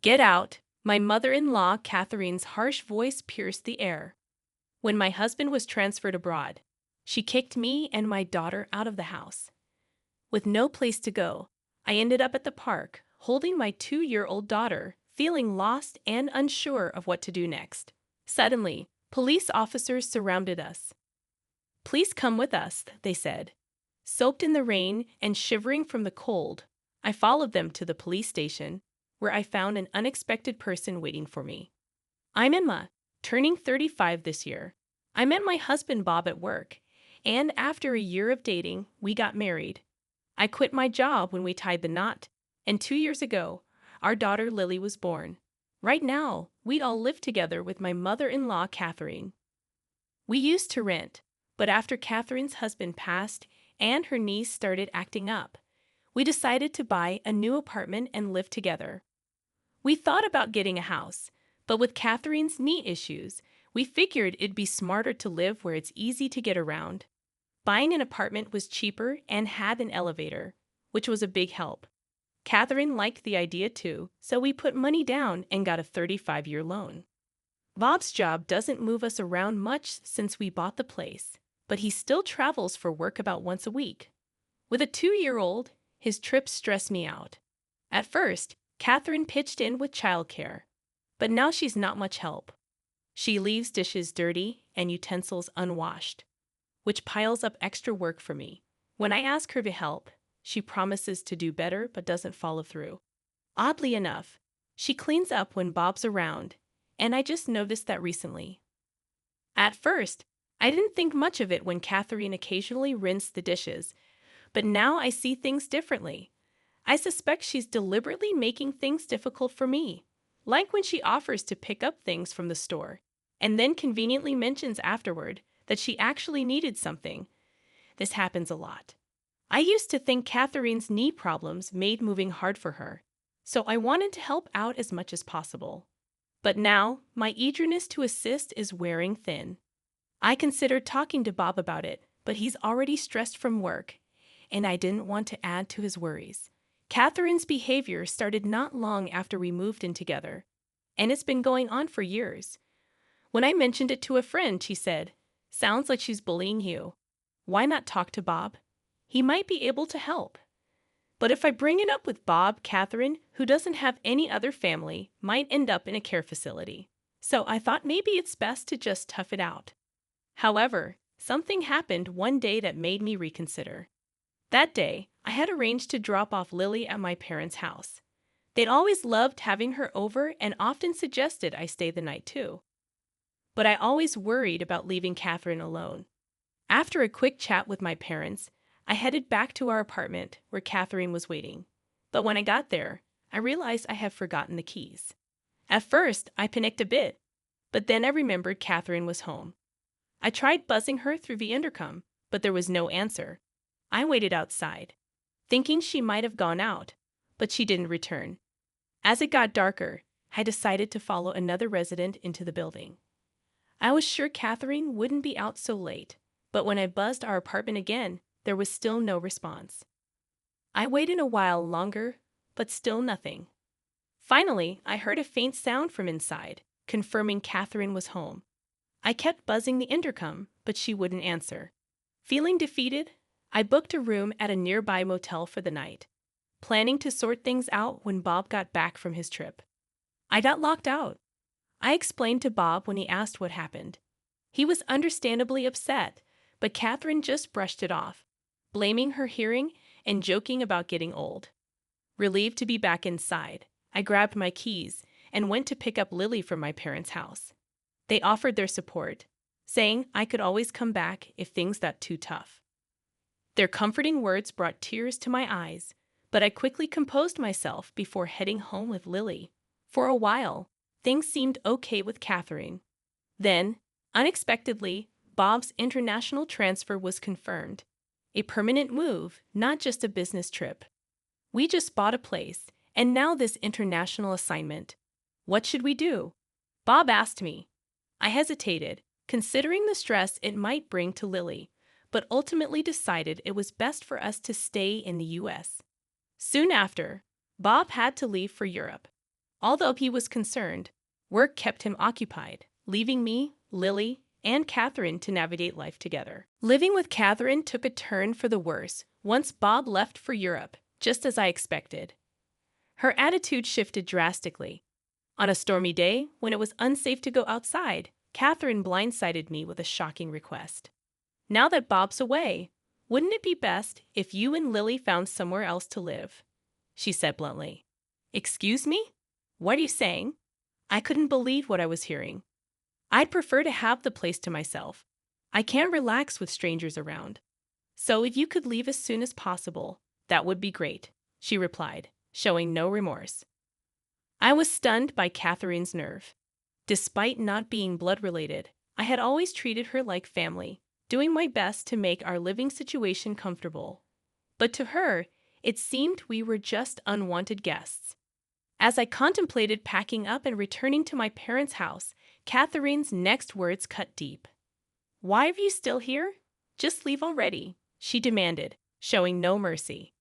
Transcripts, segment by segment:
Get out! My mother-in-law, Catherine's harsh voice pierced the air. When my husband was transferred abroad, she kicked me and my daughter out of the house. With no place to go, I ended up at the park, holding my 2-year-old daughter, feeling lost and unsure of what to do next. Suddenly, police officers surrounded us. "Please come with us," they said. Soaked in the rain and shivering from the cold, I followed them to the police station, where I found an unexpected person waiting for me. "I'm Emma, turning 35 this year. I met my husband Bob at work, and after a year of dating, we got married. I quit my job when we tied the knot, and 2 years ago, our daughter Lily was born. Right now, we all live together with my mother-in-law, Catherine. We used to rent, but after Catherine's husband passed and her niece started acting up, we decided to buy a new apartment and live together. We thought about getting a house, but with Catherine's knee issues, we figured it'd be smarter to live where it's easy to get around. Buying an apartment was cheaper and had an elevator, which was a big help. Catherine liked the idea too, so we put money down and got a 35-year loan. Bob's job doesn't move us around much since we bought the place, but he still travels for work about once a week. With a 2-year-old, his trips stress me out. At first, Catherine pitched in with childcare, but now she's not much help. She leaves dishes dirty and utensils unwashed, which piles up extra work for me. When I ask her to help, she promises to do better but doesn't follow through. Oddly enough, she cleans up when Bob's around, and I just noticed that recently. At first, I didn't think much of it when Catherine occasionally rinsed the dishes, but now I see things differently. I suspect she's deliberately making things difficult for me, like when she offers to pick up things from the store, and then conveniently mentions afterward that she actually needed something. This happens a lot. I used to think Catherine's knee problems made moving hard for her, so I wanted to help out as much as possible. But now, my eagerness to assist is wearing thin. I considered talking to Bob about it, but he's already stressed from work, and I didn't want to add to his worries. Catherine's behavior started not long after we moved in together, and it's been going on for years. When I mentioned it to a friend, she said, "Sounds like she's bullying you. Why not talk to Bob? He might be able to help." But if I bring it up with Bob, Catherine, who doesn't have any other family, might end up in a care facility. So I thought maybe it's best to just tough it out. However, something happened one day that made me reconsider. That day, I had arranged to drop off Lily at my parents' house. They'd always loved having her over and often suggested I stay the night too. But I always worried about leaving Catherine alone. After a quick chat with my parents, I headed back to our apartment where Catherine was waiting. But when I got there, I realized I had forgotten the keys. At first, I panicked a bit, but then I remembered Catherine was home. I tried buzzing her through the intercom, but there was no answer. I waited outside, thinking she might have gone out, but she didn't return. As it got darker, I decided to follow another resident into the building. I was sure Catherine wouldn't be out so late, but when I buzzed our apartment again, there was still no response. I waited a while longer, but still nothing. Finally, I heard a faint sound from inside, confirming Catherine was home. I kept buzzing the intercom, but she wouldn't answer. Feeling defeated, I booked a room at a nearby motel for the night, planning to sort things out when Bob got back from his trip. I got locked out. I explained to Bob when he asked what happened. He was understandably upset, but Catherine just brushed it off, blaming her hearing and joking about getting old. Relieved to be back inside, I grabbed my keys and went to pick up Lily from my parents' house. They offered their support, saying I could always come back if things got too tough. Their comforting words brought tears to my eyes, but I quickly composed myself before heading home with Lily. For a while, things seemed okay with Catherine. Then, unexpectedly, Bob's international transfer was confirmed. A permanent move, not just a business trip. We just bought a place, and now this international assignment. What should we do? Bob asked me. I hesitated, considering the stress it might bring to Lily, but ultimately decided it was best for us to stay in the U.S. Soon after, Bob had to leave for Europe. Although he was concerned, work kept him occupied, leaving me, Lily, and Catherine to navigate life together. Living with Catherine took a turn for the worse once Bob left for Europe, just as I expected. Her attitude shifted drastically. On a stormy day, when it was unsafe to go outside, Catherine blindsided me with a shocking request. "Now that Bob's away, wouldn't it be best if you and Lily found somewhere else to live?" she said bluntly. "Excuse me? What are you saying?" I couldn't believe what I was hearing. "I'd prefer to have the place to myself. I can't relax with strangers around. So if you could leave as soon as possible, that would be great," she replied, showing no remorse. I was stunned by Catherine's nerve. Despite not being blood-related, I had always treated her like family, doing my best to make our living situation comfortable. But to her, it seemed we were just unwanted guests. As I contemplated packing up and returning to my parents' house, Catherine's next words cut deep. "Why are you still here? Just leave already," she demanded, showing no mercy.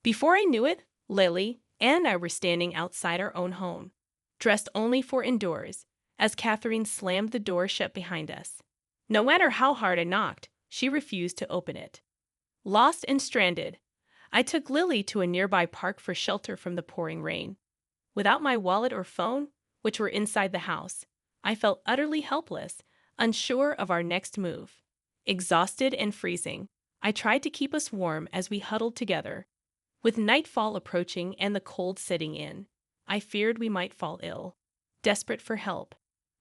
Before I knew it, Lily and I were standing outside our own home, dressed only for indoors, as Catherine slammed the door shut behind us. No matter how hard I knocked, she refused to open it. Lost and stranded, I took Lily to a nearby park for shelter from the pouring rain. Without my wallet or phone, which were inside the house, I felt utterly helpless, unsure of our next move. Exhausted and freezing, I tried to keep us warm as we huddled together. With nightfall approaching and the cold setting in, I feared we might fall ill. Desperate for help,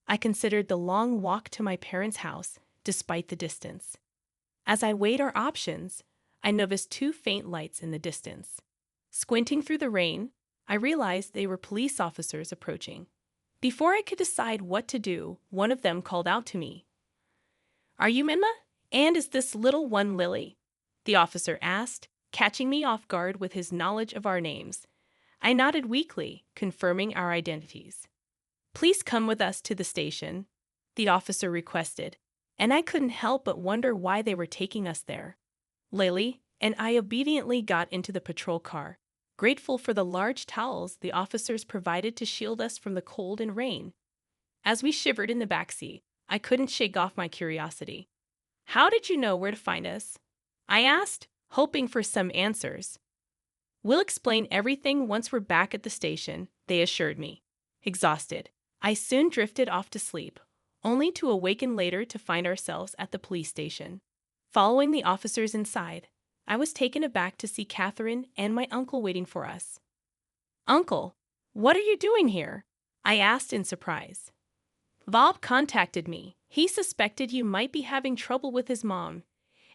I considered the long walk to my parents' house, despite the distance. As I weighed our options, I noticed two faint lights in the distance. Squinting through the rain, I realized they were police officers approaching. Before I could decide what to do, one of them called out to me. "Are you Emma? And is this little one Lily?" the officer asked, catching me off guard with his knowledge of our names. I nodded weakly, confirming our identities. "Please come with us to the station," the officer requested, and I couldn't help but wonder why they were taking us there. Lily and I obediently got into the patrol car, grateful for the large towels the officers provided to shield us from the cold and rain. As we shivered in the backseat, I couldn't shake off my curiosity. "How did you know where to find us?" I asked, hoping for some answers. "We'll explain everything once we're back at the station," they assured me. Exhausted, I soon drifted off to sleep, only to awaken later to find ourselves at the police station. Following the officers inside, I was taken aback to see Catherine and my uncle waiting for us. "Uncle, what are you doing here?" I asked in surprise. "Bob contacted me. He suspected you might be having trouble with his mom,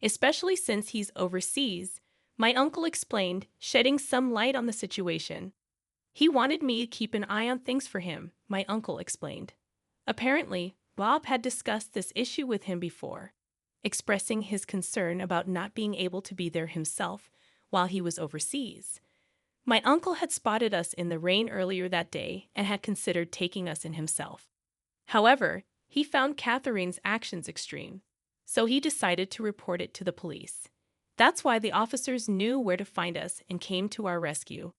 especially since he's overseas," my uncle explained, shedding some light on the situation. "He wanted me to keep an eye on things for him," my uncle explained. Apparently, Bob had discussed this issue with him before, expressing his concern about not being able to be there himself while he was overseas. My uncle had spotted us in the rain earlier that day and had considered taking us in himself. However, he found Catherine's actions extreme, so he decided to report it to the police. That's why the officers knew where to find us and came to our rescue.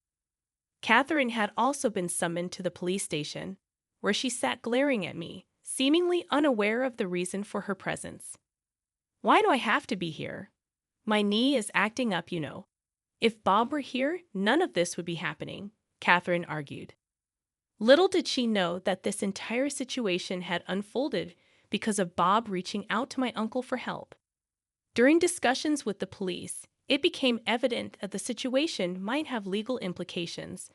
Catherine had also been summoned to the police station, where she sat glaring at me, seemingly unaware of the reason for her presence. "Why do I have to be here? My knee is acting up, you know. If Bob were here, none of this would be happening," Catherine argued. Little did she know that this entire situation had unfolded because of Bob reaching out to my uncle for help. During discussions with the police, it became evident that the situation might have legal implications.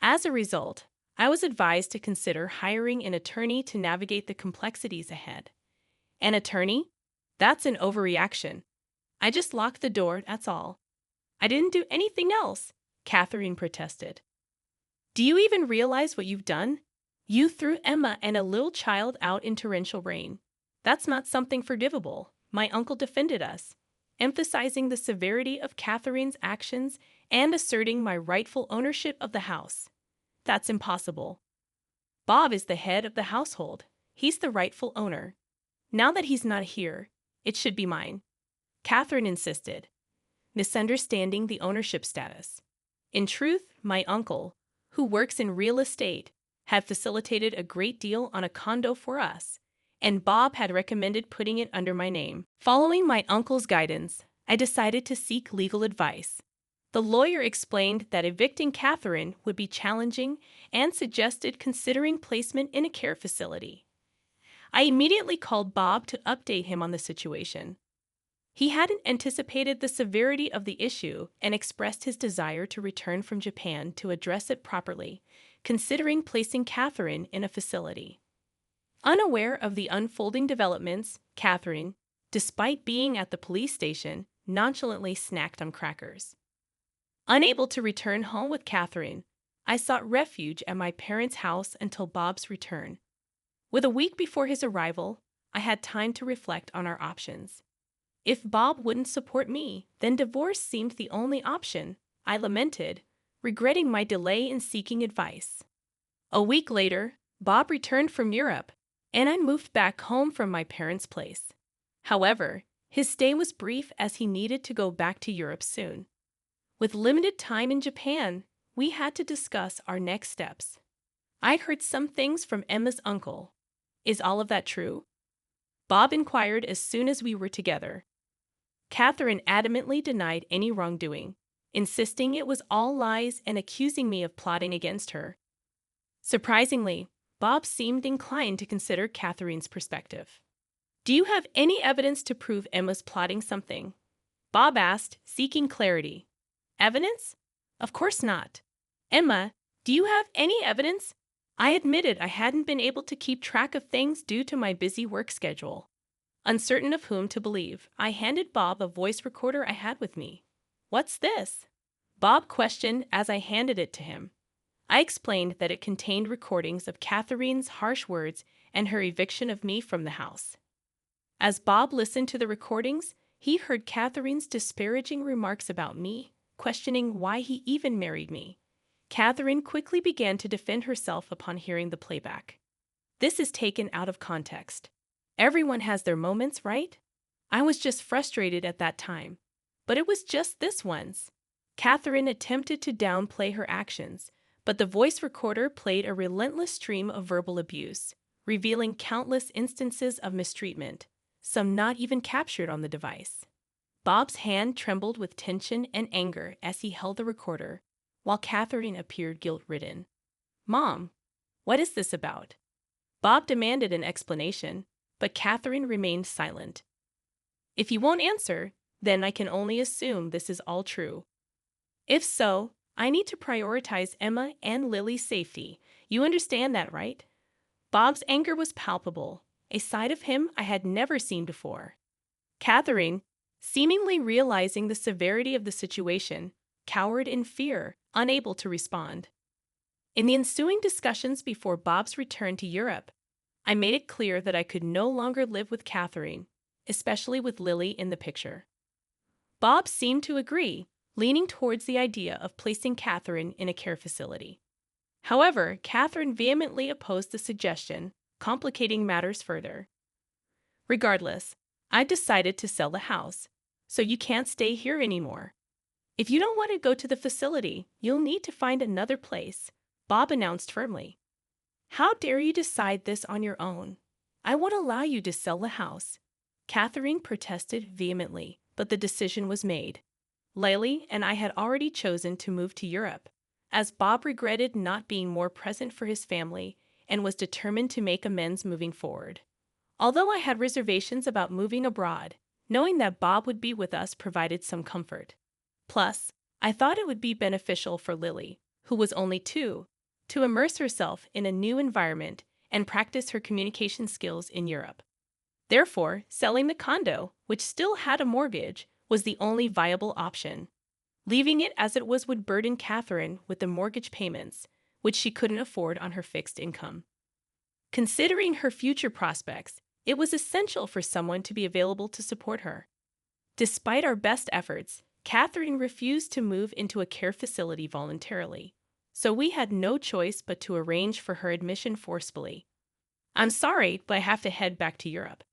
As a result, I was advised to consider hiring an attorney to navigate the complexities ahead. "An attorney? That's an overreaction. I just locked the door, that's all. I didn't do anything else," Catherine protested. "Do you even realize what you've done? You threw Emma and a little child out in torrential rain. That's not something forgivable," my uncle defended us, emphasizing the severity of Catherine's actions and asserting my rightful ownership of the house. "That's impossible. Bob is the head of the household. He's the rightful owner. Now that he's not here, it should be mine," Catherine insisted, misunderstanding the ownership status. In truth, my uncle, who works in real estate, had facilitated a great deal on a condo for us, and Bob had recommended putting it under my name. Following my uncle's guidance, I decided to seek legal advice. The lawyer explained that evicting Catherine would be challenging and suggested considering placement in a care facility. I immediately called Bob to update him on the situation. He hadn't anticipated the severity of the issue and expressed his desire to return from Japan to address it properly, considering placing Catherine in a facility. Unaware of the unfolding developments, Catherine, despite being at the police station, nonchalantly snacked on crackers. Unable to return home with Catherine, I sought refuge at my parents' house until Bob's return. With a week before his arrival, I had time to reflect on our options. If Bob wouldn't support me, then divorce seemed the only option, I lamented, regretting my delay in seeking advice. A week later, Bob returned from Europe, and I moved back home from my parents' place. However, his stay was brief as he needed to go back to Europe soon. With limited time in Japan, we had to discuss our next steps. I'd heard some things from Emma's uncle. Is all of that true? Bob inquired as soon as we were together. Catherine adamantly denied any wrongdoing, insisting it was all lies and accusing me of plotting against her. Surprisingly, Bob seemed inclined to consider Catherine's perspective. Do you have any evidence to prove Emma's plotting something? Bob asked, seeking clarity. Evidence? Of course not. Emma, do you have any evidence? I admitted I hadn't been able to keep track of things due to my busy work schedule. Uncertain of whom to believe, I handed Bob a voice recorder I had with me. What's this? Bob questioned as I handed it to him. I explained that it contained recordings of Catherine's harsh words and her eviction of me from the house. As Bob listened to the recordings, he heard Catherine's disparaging remarks about me, questioning why he even married me. Catherine quickly began to defend herself upon hearing the playback. This is taken out of context. Everyone has their moments, right? I was just frustrated at that time. But it was just this once. Catherine attempted to downplay her actions, but the voice recorder played a relentless stream of verbal abuse, revealing countless instances of mistreatment, some not even captured on the device. Bob's hand trembled with tension and anger as he held the recorder, while Catherine appeared guilt-ridden. Mom, what is this about? Bob demanded an explanation, but Catherine remained silent. If you won't answer, then I can only assume this is all true. If so, I need to prioritize Emma and Lily's safety. You understand that, right? Bob's anger was palpable, a side of him I had never seen before. Catherine, seemingly realizing the severity of the situation, cowered in fear, unable to respond. In the ensuing discussions before Bob's return to Europe, I made it clear that I could no longer live with Catherine, especially with Lily in the picture. Bob seemed to agree, leaning towards the idea of placing Catherine in a care facility. However, Catherine vehemently opposed the suggestion, complicating matters further. Regardless, I decided to sell the house, so you can't stay here anymore. If you don't want to go to the facility, you'll need to find another place, Bob announced firmly. How dare you decide this on your own? I won't allow you to sell the house. Catherine protested vehemently, but the decision was made. Lily and I had already chosen to move to Europe, as Bob regretted not being more present for his family and was determined to make amends moving forward. Although I had reservations about moving abroad, knowing that Bob would be with us provided some comfort. Plus, I thought it would be beneficial for Lily, who was only 2, to immerse herself in a new environment and practice her communication skills in Europe. Therefore, selling the condo, which still had a mortgage, was the only viable option. Leaving it as it was would burden Catherine with the mortgage payments, which she couldn't afford on her fixed income. Considering her future prospects, it was essential for someone to be available to support her. Despite our best efforts, Catherine refused to move into a care facility voluntarily, so we had no choice but to arrange for her admission forcibly. I'm sorry, but I have to head back to Europe.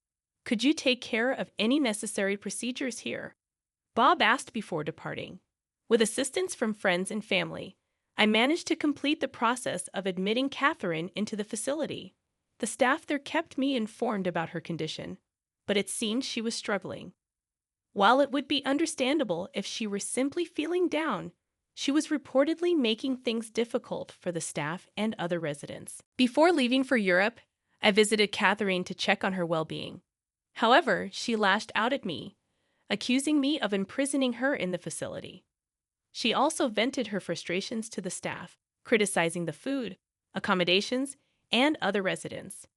Could you take care of any necessary procedures here? Bob asked before departing. With assistance from friends and family, I managed to complete the process of admitting Catherine into the facility. The staff there kept me informed about her condition, but it seemed she was struggling. While it would be understandable if she were simply feeling down, she was reportedly making things difficult for the staff and other residents. Before leaving for Europe, I visited Catherine to check on her well-being. However, she lashed out at me, accusing me of imprisoning her in the facility. She also vented her frustrations to the staff, criticizing the food, accommodations, and other residents.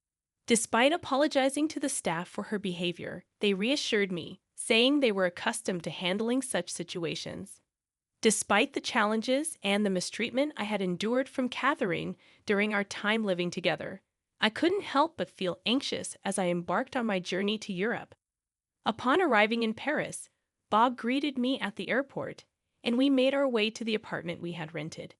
Despite apologizing to the staff for her behavior, they reassured me, saying they were accustomed to handling such situations. Despite the challenges and the mistreatment I had endured from Catherine during our time living together, I couldn't help but feel anxious as I embarked on my journey to Europe. Upon arriving in Paris, Bob greeted me at the airport, and we made our way to the apartment we had rented.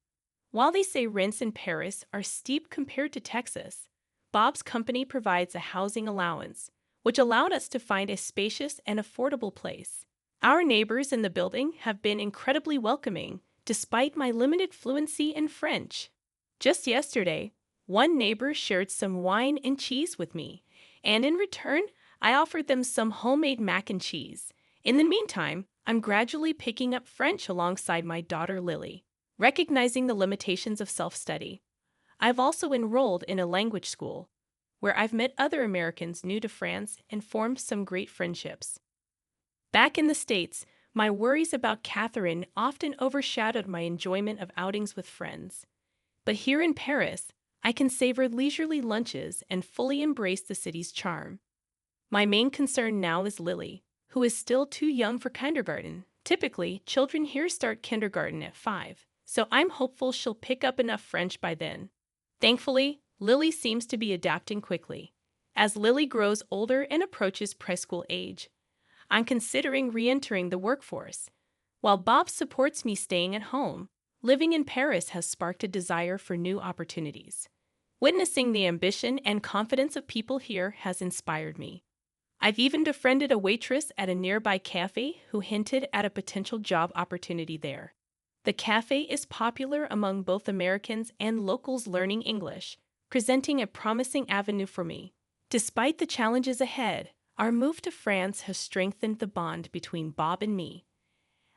While they say rents in Paris are steep compared to Texas, Bob's company provides a housing allowance, which allowed us to find a spacious and affordable place. Our neighbors in the building have been incredibly welcoming, despite my limited fluency in French. Just yesterday, one neighbor shared some wine and cheese with me, and in return, I offered them some homemade mac and cheese. In the meantime, I'm gradually picking up French alongside my daughter Lily, recognizing the limitations of self-study. I've also enrolled in a language school, where I've met other Americans new to France and formed some great friendships. Back in the States, my worries about Catherine often overshadowed my enjoyment of outings with friends. But here in Paris, I can savor leisurely lunches and fully embrace the city's charm. My main concern now is Lily, who is still too young for kindergarten. Typically, children here start kindergarten at 5, so I'm hopeful she'll pick up enough French by then. Thankfully, Lily seems to be adapting quickly. As Lily grows older and approaches preschool age, I'm considering re-entering the workforce. While Bob supports me staying at home, living in Paris has sparked a desire for new opportunities. Witnessing the ambition and confidence of people here has inspired me. I've even befriended a waitress at a nearby cafe who hinted at a potential job opportunity there. The cafe is popular among both Americans and locals learning English, presenting a promising avenue for me. Despite the challenges ahead, our move to France has strengthened the bond between Bob and me.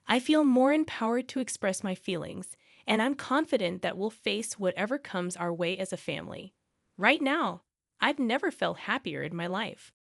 I feel more empowered to express my feelings, and I'm confident that we'll face whatever comes our way as a family. Right now, I've never felt happier in my life.